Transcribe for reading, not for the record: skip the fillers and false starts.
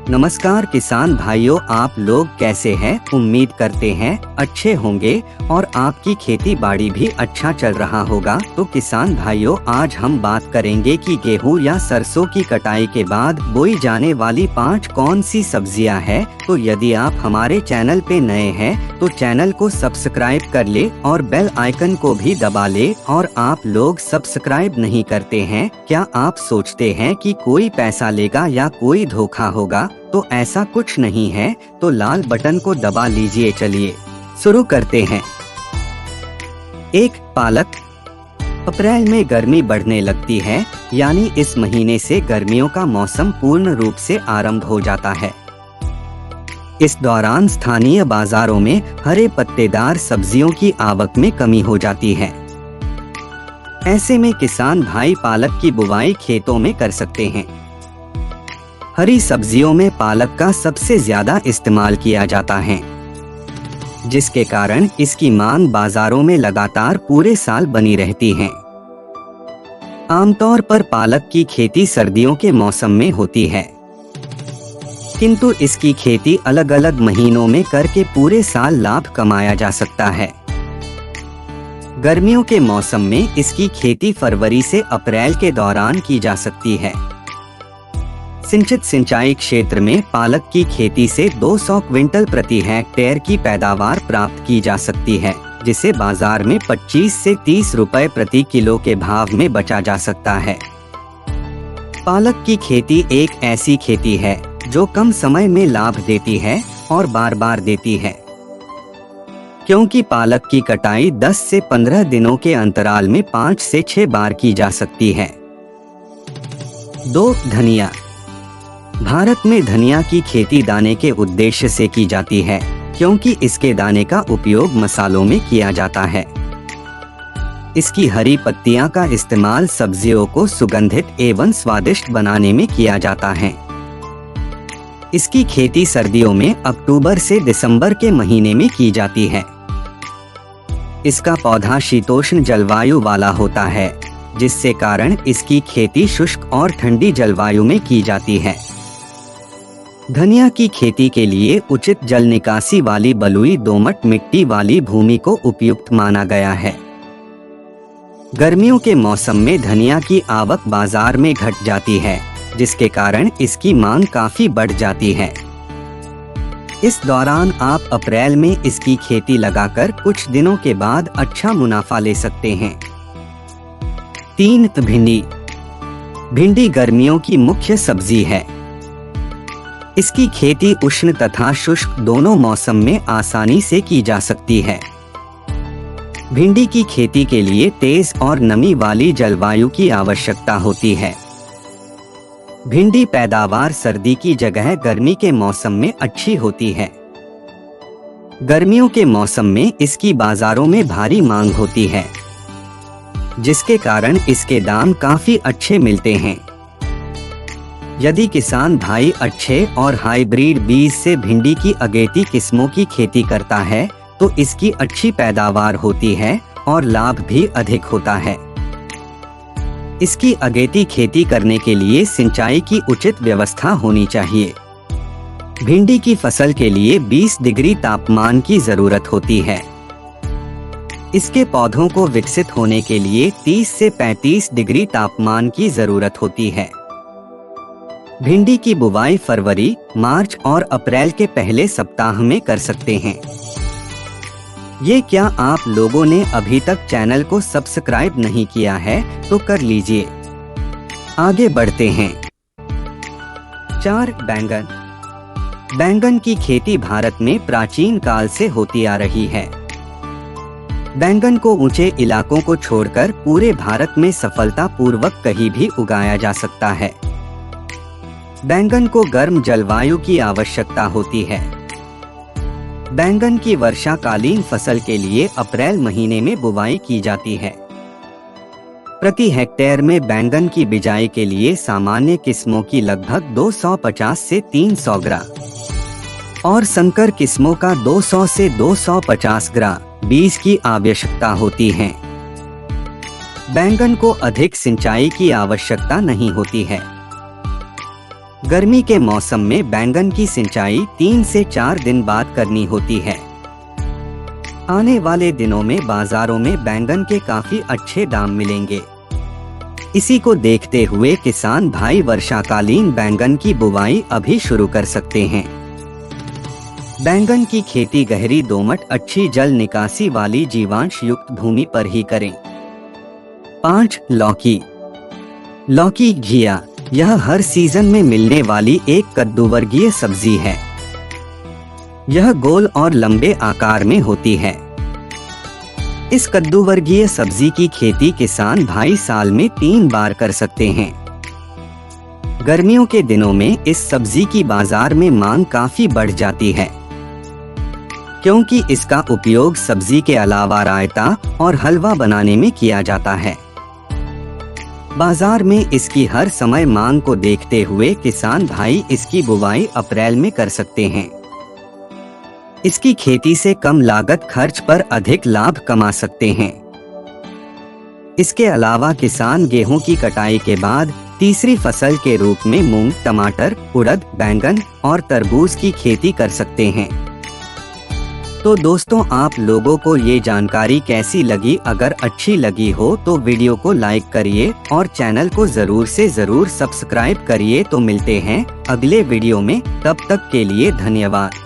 नमस्कार किसान भाइयों, आप लोग कैसे हैं? उम्मीद करते हैं अच्छे होंगे और आपकी खेती बाड़ी भी अच्छा चल रहा होगा। तो किसान भाइयों, आज हम बात करेंगे कि गेहूं या सरसों की कटाई के बाद बोई जाने वाली 5 कौन सी सब्जियां हैं। तो यदि आप हमारे चैनल पे नए हैं तो चैनल को सब्सक्राइब कर ले और बेल आइकन को भी दबा ले। और आप लोग सब्सक्राइब नहीं करते हैं, क्या आप सोचते हैं कि कोई पैसा लेगा या कोई धोखा होगा? तो ऐसा कुछ नहीं है, तो लाल बटन को दबा लीजिए। चलिए शुरू करते हैं। 1. पालक। अप्रैल में गर्मी बढ़ने लगती है, यानी इस महीने से गर्मियों का मौसम पूर्ण रूप से आरंभ हो जाता है। इस दौरान स्थानीय बाजारों में हरे पत्तेदार सब्जियों की आवक में कमी हो जाती है। ऐसे में किसान भाई पालक की बुवाई खेतों में कर सकते हैं। हरी सब्जियों में पालक का सबसे ज्यादा इस्तेमाल किया जाता है, जिसके कारण इसकी मांग बाजारों में लगातार पूरे साल बनी रहती है। आमतौर पर पालक की खेती सर्दियों के मौसम में होती है, किंतु इसकी खेती अलग अलग महीनों में करके पूरे साल लाभ कमाया जा सकता है। गर्मियों के मौसम में इसकी खेती फरवरी से अप्रैल के दौरान की जा सकती है। सिंचित सिंचाई क्षेत्र में पालक की खेती से 200 क्विंटल प्रति हेक्टेयर की पैदावार प्राप्त की जा सकती है, जिसे बाजार में 25 से 30 रुपए प्रति किलो के भाव में बेचा जा सकता है। पालक की खेती एक ऐसी खेती है जो कम समय में लाभ देती है और बार बार देती है, क्योंकि पालक की कटाई 10 से 15 दिनों के अंतराल में 5 से 6 बार की जा सकती है। 2. धनिया। भारत में धनिया की खेती दाने के उद्देश्य से की जाती है, क्योंकि इसके दाने का उपयोग मसालों में किया जाता है। इसकी हरी पत्तियां का इस्तेमाल सब्जियों को सुगंधित एवं स्वादिष्ट बनाने में किया जाता है। इसकी खेती सर्दियों में अक्टूबर से दिसंबर के महीने में की जाती है। इसका पौधा शीतोष्ण जलवायु वाला होता है, जिससे कारण इसकी खेती शुष्क और ठंडी जलवायु में की जाती है। धनिया की खेती के लिए उचित जल निकासी वाली बलुई दोमट मिट्टी वाली भूमि को उपयुक्त माना गया है। गर्मियों के मौसम में धनिया की आवक बाजार में घट जाती है, जिसके कारण इसकी मांग काफी बढ़ जाती है। इस दौरान आप अप्रैल में इसकी खेती लगाकर कुछ दिनों के बाद अच्छा मुनाफा ले सकते हैं। 3. भिंडी। भिंडी गर्मियों की मुख्य सब्जी है। इसकी खेती उष्ण तथा शुष्क दोनों मौसम में आसानी से की जा सकती है। भिंडी की खेती के लिए तेज और नमी वाली जलवायु की आवश्यकता होती है। भिंडी पैदावार सर्दी की जगह गर्मी के मौसम में अच्छी होती है। गर्मियों के मौसम में इसकी बाजारों में भारी मांग होती है, जिसके कारण इसके दाम काफी अच्छे मिलते हैं। यदि किसान भाई अच्छे और हाइब्रिड बीज से भिंडी की अगेती किस्मों की खेती करता है तो इसकी अच्छी पैदावार होती है और लाभ भी अधिक होता है। इसकी अगेती खेती करने के लिए सिंचाई की उचित व्यवस्था होनी चाहिए। भिंडी की फसल के लिए 20 डिग्री तापमान की जरूरत होती है। इसके पौधों को विकसित होने के लिए 30 से 35 डिग्री तापमान की जरूरत होती है। भिंडी की बुवाई फरवरी, मार्च और अप्रैल के पहले सप्ताह में कर सकते हैं। ये क्या आप लोगों ने अभी तक चैनल को सब्सक्राइब नहीं किया है तो कर लीजिए। आगे बढ़ते हैं। 4. बैंगन। बैंगन की खेती भारत में प्राचीन काल से होती आ रही है। बैंगन को ऊंचे इलाकों को छोड़कर पूरे भारत में सफलतापूर्वक कहीं भी उगाया जा सकता है। बैंगन को गर्म जलवायु की आवश्यकता होती है। बैंगन की वर्षाकालीन फसल के लिए अप्रैल महीने में बुवाई की जाती है। प्रति हेक्टेयर में बैंगन की बिजाई के लिए सामान्य किस्मों की लगभग 250 से 300 ग्राम और संकर किस्मों का 200 से 250 ग्राम बीज की आवश्यकता होती है। बैंगन को अधिक सिंचाई की आवश्यकता नहीं होती है। गर्मी के मौसम में बैंगन की सिंचाई 3 से 4 दिन बाद करनी होती है। आने वाले दिनों में बाजारों में बैंगन के काफी अच्छे दाम मिलेंगे। इसी को देखते हुए किसान भाई वर्षाकालीन बैंगन की बुवाई अभी शुरू कर सकते हैं। बैंगन की खेती गहरी दोमट अच्छी जल निकासी वाली जीवांश युक्त भूमि पर ही करें। 5. लौकी। लौकी घिया यह हर सीजन में मिलने वाली एक कद्दूवर्गीय सब्जी है। यह गोल और लंबे आकार में होती है। इस कद्दूवर्गीय सब्जी की खेती किसान भाई साल में 3 बार कर सकते हैं। गर्मियों के दिनों में इस सब्जी की बाजार में मांग काफी बढ़ जाती है, क्योंकि इसका उपयोग सब्जी के अलावा रायता और हलवा बनाने में किया जाता है। बाजार में इसकी हर समय मांग को देखते हुए किसान भाई इसकी बुवाई अप्रैल में कर सकते हैं। इसकी खेती से कम लागत खर्च पर अधिक लाभ कमा सकते हैं। इसके अलावा किसान गेहूं की कटाई के बाद तीसरी फसल के रूप में मूंग, टमाटर, उड़द, बैंगन और तरबूज की खेती कर सकते हैं। तो दोस्तों, आप लोगों को ये जानकारी कैसी लगी? अगर अच्छी लगी हो तो वीडियो को लाइक करिए और चैनल को जरूर से जरूर सब्सक्राइब करिए। तो मिलते हैं अगले वीडियो में, तब तक के लिए धन्यवाद।